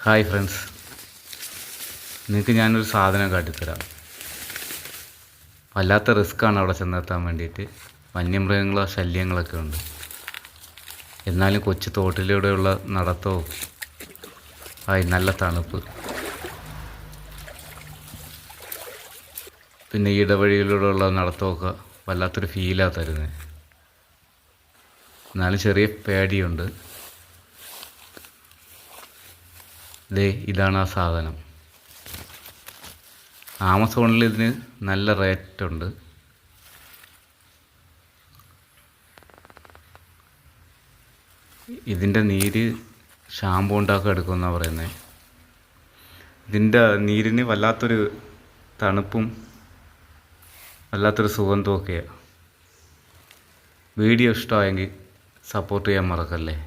Hi friends, നിങ്ങൾക്ക് ഞാനൊരു സാധനം കാട്ടിത്തരാം. വല്ലാത്ത റിസ്ക്കാണ് അവിടെ ചെന്നെത്താൻ വേണ്ടിയിട്ട്. വന്യമൃഗങ്ങളോ ശല്യങ്ങളൊക്കെ ഉണ്ട്. എന്നാലും കൊച്ചു തോട്ടിലൂടെയുള്ള നടത്തവും നല്ല തണുപ്പ്, പിന്നെ ഈ ഇടവഴിയിലൂടെയുള്ള നടത്തമൊക്കെ വല്ലാത്തൊരു ഫീലാണ് തരുന്നത്. എന്നാലും ചെറിയ പേടിയുണ്ട്. ഇതാണ് ആ സാധനം. ആമസോണിൽ ഇതിന് നല്ല റേറ്റുണ്ട്. ഇതിൻ്റെ നീര് ഷാമ്പു ഉണ്ടാക്കാൻ എടുക്കുമെന്നാണ് പറയുന്നത്. ഇതിൻ്റെ നീരിന് വല്ലാത്തൊരു തണുപ്പും വല്ലാത്തൊരു സുഗന്ധമൊക്കെയാണ്. വീഡിയോ ഇഷ്ടമായെങ്കിൽ സപ്പോർട്ട് ചെയ്യാൻ മറക്കല്ലേ.